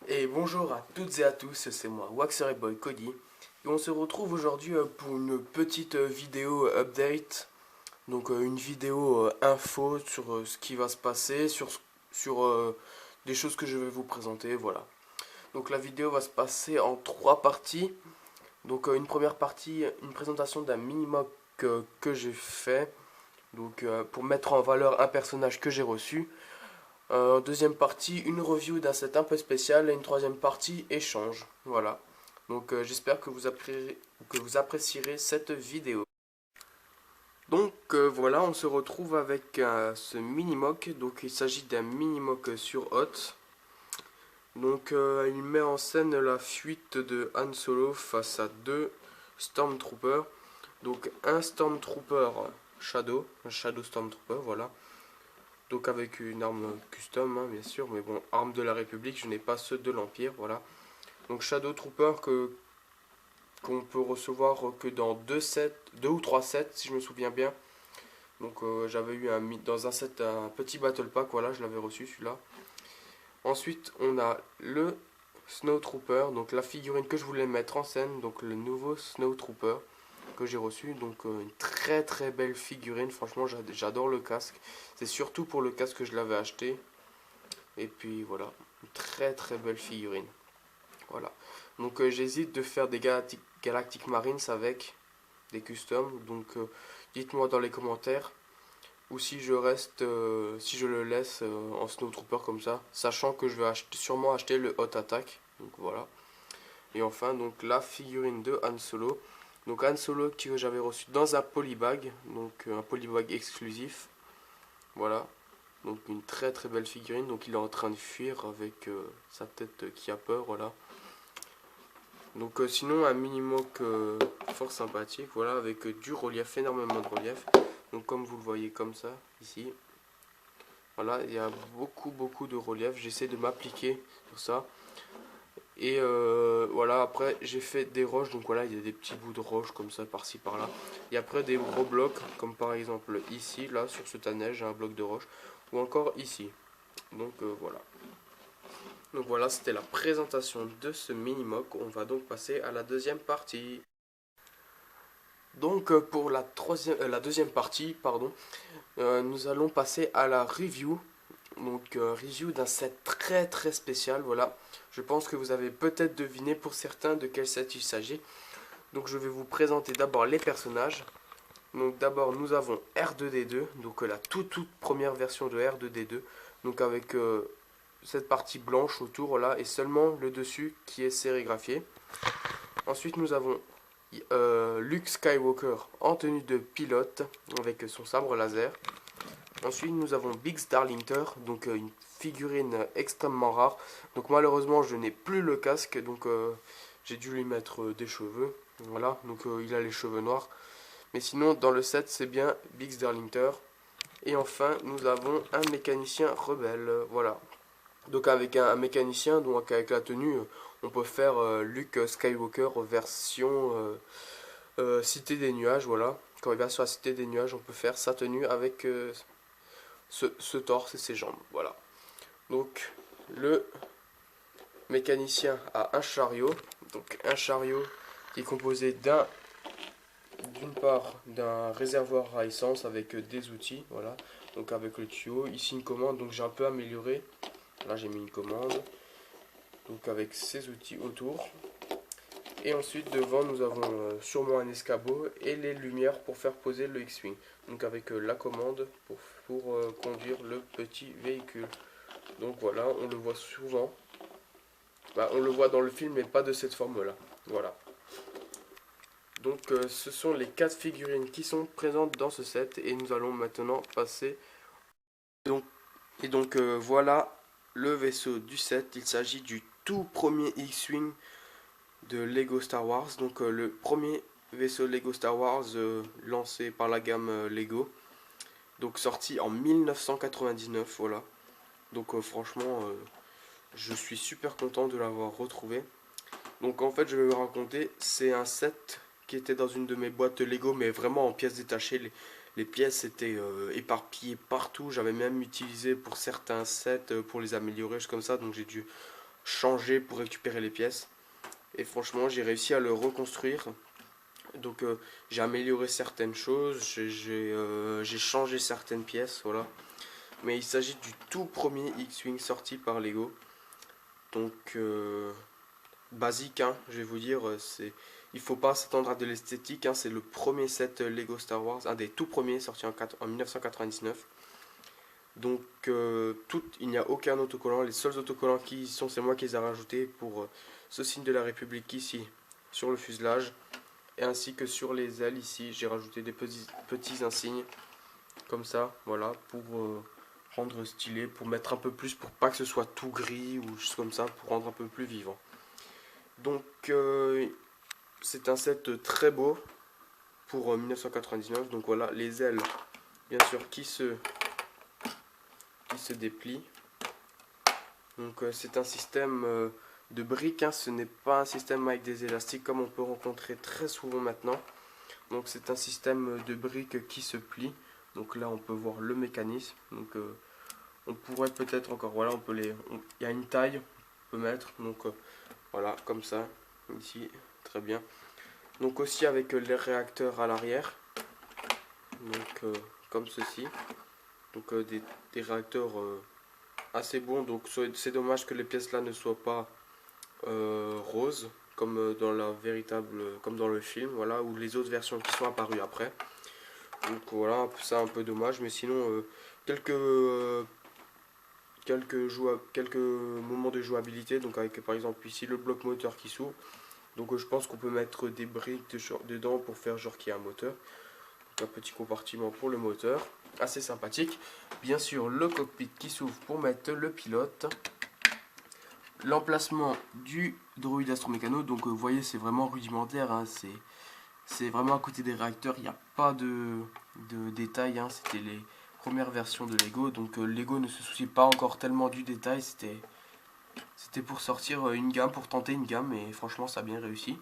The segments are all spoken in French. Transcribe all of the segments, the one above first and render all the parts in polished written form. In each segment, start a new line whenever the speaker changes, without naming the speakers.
Et bonjour à toutes et à tous, c'est moi, Waxerboy Cody. Et on se retrouve aujourd'hui pour une petite vidéo update. Donc une vidéo info sur ce qui va se passer, sur des choses que je vais vous présenter, voilà. Donc la vidéo va se passer en trois parties. Donc une première partie, une présentation d'un minimum que j'ai fait. Donc pour mettre en valeur un personnage que j'ai reçu. Deuxième partie, une review d'un set un peu spécial. Et une troisième partie, échange. Voilà. Donc j'espère que vous apprécierez cette vidéo. Donc voilà, on se retrouve avec ce mini-mock. Donc il s'agit d'un mini-mock sur Hot. Donc il met en scène la fuite de Han Solo face à deux Stormtroopers. Donc un Stormtrooper Shadow, un Shadow Stormtrooper, voilà. Donc avec une arme custom, hein, bien sûr, mais bon, arme de la République, je n'ai pas ceux de l'Empire, voilà. Donc Shadow Trooper qu'on peut recevoir que dans deux ou trois sets, si je me souviens bien. Donc j'avais eu dans un set un petit Battle Pack, voilà, je l'avais reçu celui-là. Ensuite, on a le Snow Trooper, donc la figurine que je voulais mettre en scène, donc le nouveau Snow Trooper que j'ai reçu. Donc une très très belle figurine, franchement j'adore le casque. C'est surtout pour le casque que je l'avais acheté. Et puis voilà, une très très belle figurine. Voilà. Donc j'hésite de faire des Galactic Marines avec des customs. Donc dites-moi dans les commentaires. Ou si je reste, si je le laisse en Snowtrooper comme ça. Sachant que je vais sûrement acheter le Hot Attack. Donc voilà. Et enfin donc la figurine de Han Solo. Donc Han Solo que j'avais reçu dans un polybag. Donc un polybag exclusif. Voilà. Donc une très très belle figurine. Donc il est en train de fuir avec sa tête qui a peur. Voilà. Donc sinon un mini-mock fort sympathique. Voilà, avec du relief, énormément de relief. Donc comme vous le voyez comme ça, ici. Voilà, il y a beaucoup de relief. J'essaie de m'appliquer sur ça. Et voilà, après j'ai fait des roches, donc voilà, il y a des petits bouts de roche comme ça par-ci par-là. Et après des gros blocs, comme par exemple ici, là, sur ce tas de neige, j'ai un bloc de roche. Ou encore ici. Donc voilà. Donc voilà, c'était la présentation de ce mini-mock. On va donc passer à la deuxième partie. Donc pour la deuxième partie, pardon, nous allons passer à la review. Donc review d'un set très très spécial, voilà. Je pense que vous avez peut-être deviné pour certains de quel set il s'agit. Donc je vais vous présenter d'abord les personnages. Donc d'abord nous avons R2D2, donc la toute première version de R2D2. Donc avec cette partie blanche autour là et seulement le dessus qui est sérigraphié. Ensuite nous avons Luke Skywalker en tenue de pilote avec son sabre laser. Ensuite nous avons Biggs Darlington, donc une figurine extrêmement rare. Donc malheureusement je n'ai plus le casque, donc j'ai dû lui mettre des cheveux. Voilà, donc il a les cheveux noirs. Mais sinon dans le set c'est bien Biggs Darlington. Et enfin nous avons un mécanicien rebelle, voilà. Donc avec un mécanicien, donc avec la tenue, on peut faire Luke Skywalker version Cité des Nuages, voilà. Quand il va sur la Cité des Nuages, on peut faire sa tenue avec ce torse et ses jambes, voilà. Donc le mécanicien a un chariot, donc un chariot qui est composé d'une part d'un réservoir à essence avec des outils, voilà. Donc avec le tuyau, ici une commande, donc j'ai un peu amélioré. Là j'ai mis une commande, donc avec ces outils autour. Et ensuite devant nous avons sûrement un escabeau et les lumières pour faire poser le X-Wing. Donc avec la commande pour conduire le petit véhicule. Donc voilà, on le voit souvent. Bah, on le voit dans le film mais pas de cette forme là. Voilà. Donc ce sont les 4 figurines qui sont présentes dans ce set et nous allons maintenant passer. Donc, voilà le vaisseau du set. Il s'agit du tout premier X-Wing de Lego Star Wars. Donc le premier vaisseau Lego Star Wars lancé par la gamme Lego. Donc sorti en 1999, voilà. Donc franchement, je suis super content de l'avoir retrouvé. Donc en fait, je vais vous raconter, c'est un set qui était dans une de mes boîtes Lego, mais vraiment en pièces détachées. Les pièces étaient éparpillées partout. J'avais même utilisé pour certains sets pour les améliorer, comme ça. Donc j'ai dû changer pour récupérer les pièces. Et franchement, j'ai réussi à le reconstruire. Donc j'ai amélioré certaines choses, j'ai changé certaines pièces, voilà. Mais il s'agit du tout premier X-Wing sorti par Lego. Donc basique, hein, je vais vous dire, il faut pas s'attendre à de l'esthétique, hein, c'est le premier set Lego Star Wars, un des tout premiers sorti en 1999. Donc il n'y a aucun autocollant, les seuls autocollants qui y sont, c'est moi qui les ai rajoutés pour ce signe de la République ici sur le fuselage. Et ainsi que sur les ailes ici, j'ai rajouté des petits insignes comme ça, voilà, pour rendre stylé, pour mettre un peu plus, pour pas que ce soit tout gris ou juste comme ça, pour rendre un peu plus vivant. Donc c'est un set très beau pour 1999. Donc voilà, les ailes, bien sûr, qui se déplient. Donc c'est un système de briques, hein, ce n'est pas un système avec des élastiques comme on peut rencontrer très souvent maintenant. Donc c'est un système de briques qui se plie. Donc là on peut voir le mécanisme. Donc on pourrait peut-être encore, voilà, il y a une taille, on peut mettre. Donc voilà, comme ça, ici, très bien. Donc aussi avec les réacteurs à l'arrière. Donc comme ceci. Donc des réacteurs assez bons. Donc c'est dommage que les pièces là ne soient pas roses comme dans la véritable, comme dans le film, voilà, ou les autres versions qui sont apparues après. Donc voilà, ça un peu dommage, mais sinon quelques moments de jouabilité. Donc avec par exemple ici le bloc moteur qui s'ouvre. Donc je pense qu'on peut mettre des briques dedans pour faire genre qu'il y a un moteur. Donc, un petit compartiment pour le moteur, assez sympathique. Bien sûr le cockpit qui s'ouvre pour mettre le pilote. L'emplacement du droïde astromécano, donc vous voyez c'est vraiment rudimentaire, hein, c'est vraiment à côté des réacteurs, il n'y a pas de détails, hein, c'était les premières versions de Lego, donc Lego ne se soucie pas encore tellement du détail, c'était pour sortir une gamme, pour tenter une gamme, et franchement ça a bien réussi.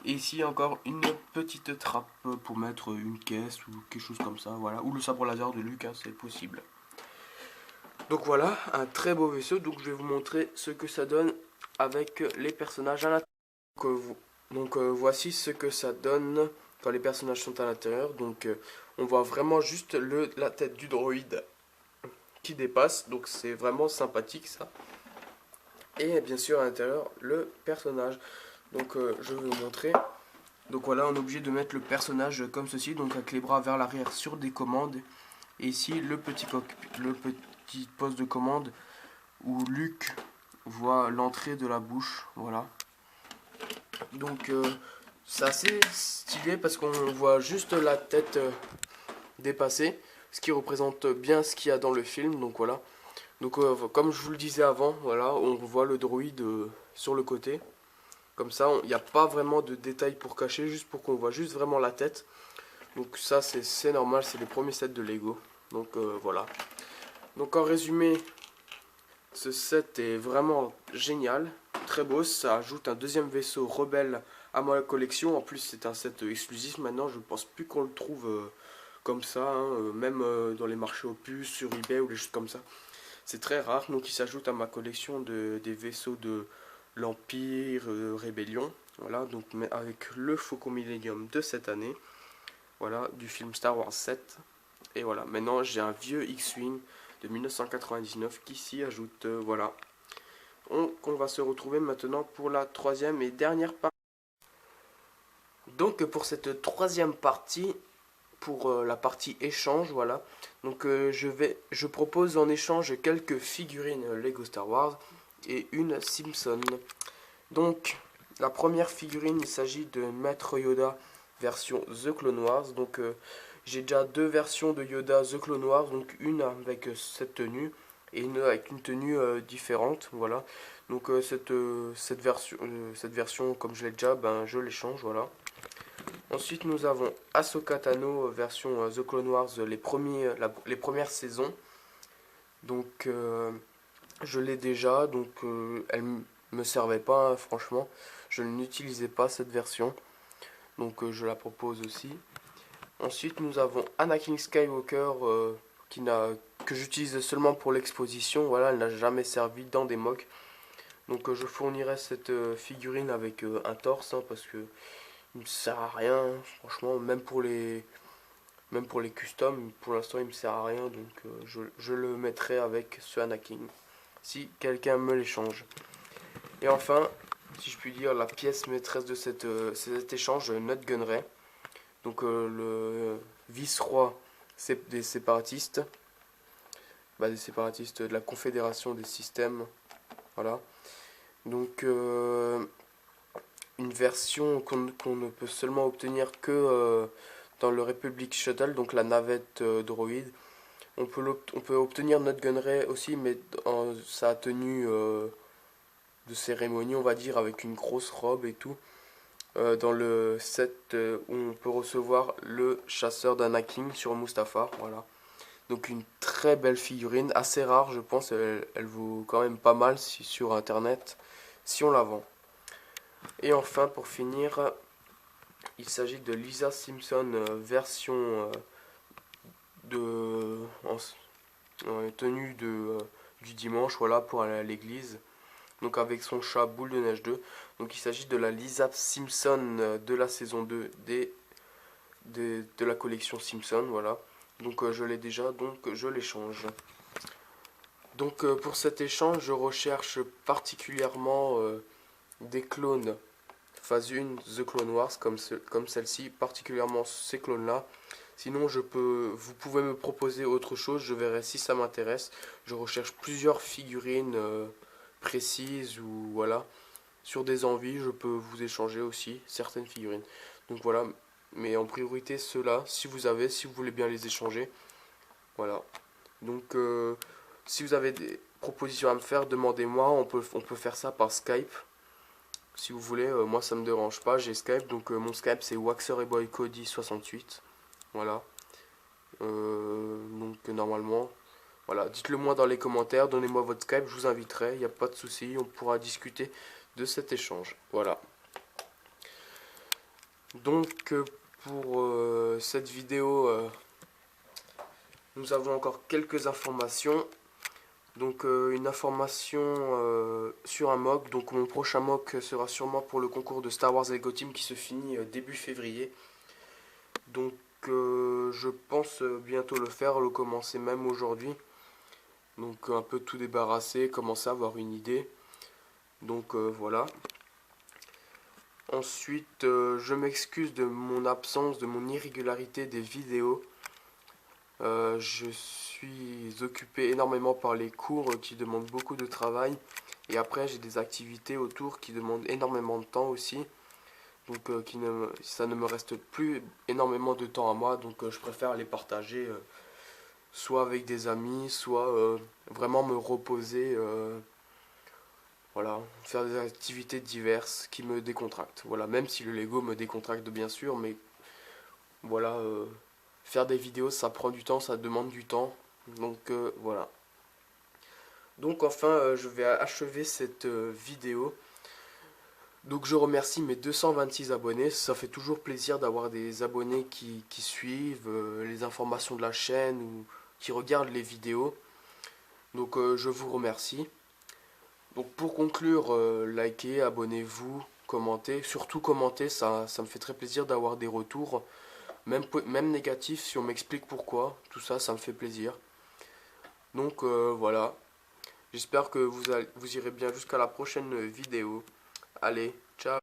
Et ici encore une petite trappe pour mettre une caisse ou quelque chose comme ça, voilà, ou le sabre laser de Luke, hein, c'est possible. Donc voilà, un très beau vaisseau. Donc je vais vous montrer ce que ça donne avec les personnages à l'intérieur. Donc voici ce que ça donne quand les personnages sont à l'intérieur. Donc on voit vraiment juste la tête du droïde qui dépasse. Donc c'est vraiment sympathique ça. Et bien sûr à l'intérieur le personnage. Donc je vais vous montrer. Donc voilà, on est obligé de mettre le personnage comme ceci. Donc avec les bras vers l'arrière sur des commandes. Et ici le petit poste de commande où Luke voit l'entrée de la bouche, voilà. Donc c'est assez stylé parce qu'on voit juste la tête dépasser, ce qui représente bien ce qu'il y a dans le film, donc voilà. Donc comme je vous le disais avant, voilà, on voit le droïde sur le côté. Comme ça, il n'y a pas vraiment de détails pour cacher, juste pour qu'on voit juste vraiment la tête. Donc ça c'est normal, c'est les premiers sets de Lego. Donc voilà. Donc en résumé, ce set est vraiment génial, très beau, ça ajoute un deuxième vaisseau rebelle à ma collection. En plus c'est un set exclusif maintenant, je ne pense plus qu'on le trouve comme ça, hein, même dans les marchés aux puces, sur eBay ou des choses comme ça. C'est très rare, donc il s'ajoute à ma collection des vaisseaux de l'Empire, Rébellion. Voilà, donc avec le Faucon Millenium de cette année, voilà, du film Star Wars 7. Et voilà, maintenant j'ai un vieux X-Wing de 1999 qui s'y ajoute, voilà. On va se retrouver maintenant pour la troisième et dernière partie. Donc pour cette troisième partie, pour la partie échange, voilà. Donc je propose en échange quelques figurines Lego Star Wars et une Simpson. Donc la première figurine, il s'agit de Maître Yoda version The Clone Wars. Donc j'ai déjà deux versions de Yoda The Clone Wars, donc une avec cette tenue et une avec une tenue différente, voilà. Donc cette version, comme je l'ai déjà, ben, je l'échange, voilà. Ensuite nous avons Ahsoka Tano version The Clone Wars, les premières saisons. Donc je l'ai déjà, donc elle me servait pas, hein, franchement. Je n'utilisais pas cette version, donc je la propose aussi. Ensuite, nous avons Anakin Skywalker que j'utilise seulement pour l'exposition. Voilà, elle n'a jamais servi dans des MOC. Donc je fournirai cette figurine avec un torse, hein, parce que il me sert à rien, franchement, même pour les customs, pour l'instant il me sert à rien, donc je le mettrai avec ce Anakin, si quelqu'un me l'échange. Et enfin, si je puis dire, la pièce maîtresse de cet échange, Nut Gunray, donc le vice-roi des séparatistes, des séparatistes de la Confédération des systèmes, voilà. Donc une version qu'on ne peut seulement obtenir que dans le Republic Shuttle, donc la navette droïde. On peut obtenir notre Gunray aussi, mais en sa tenue de cérémonie, on va dire, avec une grosse robe et tout. Dans le set où on peut recevoir le chasseur d'Anakin sur Mustafar, voilà. Donc une très belle figurine, assez rare je pense, elle vaut quand même pas mal sur internet, si on la vend. Et enfin pour finir, il s'agit de Lisa Simpson version de tenue du dimanche, voilà, pour aller à l'église. Donc avec son chat Boule de Neige 2. Donc il s'agit de la Lisa Simpson de la saison 2 de la collection Simpson, voilà. Donc je l'ai déjà, donc je l'échange. Donc pour cet échange, je recherche particulièrement des clones phase 1 The Clone Wars comme celle-ci, particulièrement ces clones-là. Sinon, vous pouvez me proposer autre chose, je verrai si ça m'intéresse. Je recherche plusieurs figurines précises ou voilà. Sur des envies, je peux vous échanger aussi certaines figurines. Donc voilà, mais en priorité ceux-là, si vous voulez bien les échanger. Voilà. Donc si vous avez des propositions à me faire, demandez-moi, on peut faire ça par Skype. Si vous voulez, moi ça me dérange pas, j'ai Skype, donc mon Skype c'est WaxerEboyCody68. Voilà. Donc normalement, voilà, dites-le moi dans les commentaires, donnez-moi votre Skype, je vous inviterai, il n'y a pas de souci, on pourra discuter de cet échange. Voilà. Donc pour cette vidéo, nous avons encore quelques informations. Donc une information sur un mock. Donc mon prochain mock sera sûrement pour le concours de Star Wars Lego Team qui se finit début février. Donc je pense bientôt le faire, le commencer même aujourd'hui. Donc un peu tout débarrasser, commencer à avoir une idée. Donc voilà. Ensuite je m'excuse de mon absence, de mon irrégularité des vidéos. Je suis occupé énormément par les cours qui demandent beaucoup de travail. Et après, j'ai des activités autour qui demandent énormément de temps aussi. Donc, ça ne me reste plus énormément de temps à moi. Donc, je préfère les partager soit avec des amis, soit vraiment me reposer. Voilà, faire des activités diverses qui me décontractent. Voilà, même si le Lego me décontracte bien sûr, mais voilà. Faire des vidéos, ça prend du temps, ça demande du temps. Donc voilà. Donc enfin, je vais achever cette vidéo. Donc je remercie mes 226 abonnés. Ça fait toujours plaisir d'avoir des abonnés qui suivent les informations de la chaîne ou qui regardent les vidéos. Donc je vous remercie. Donc pour conclure, likez, abonnez-vous, commentez. Surtout commentez, ça me fait très plaisir d'avoir des retours. Même négatif, si on m'explique pourquoi, tout ça, ça me fait plaisir. Donc voilà, j'espère que vous irez bien jusqu'à la prochaine vidéo. Allez, ciao!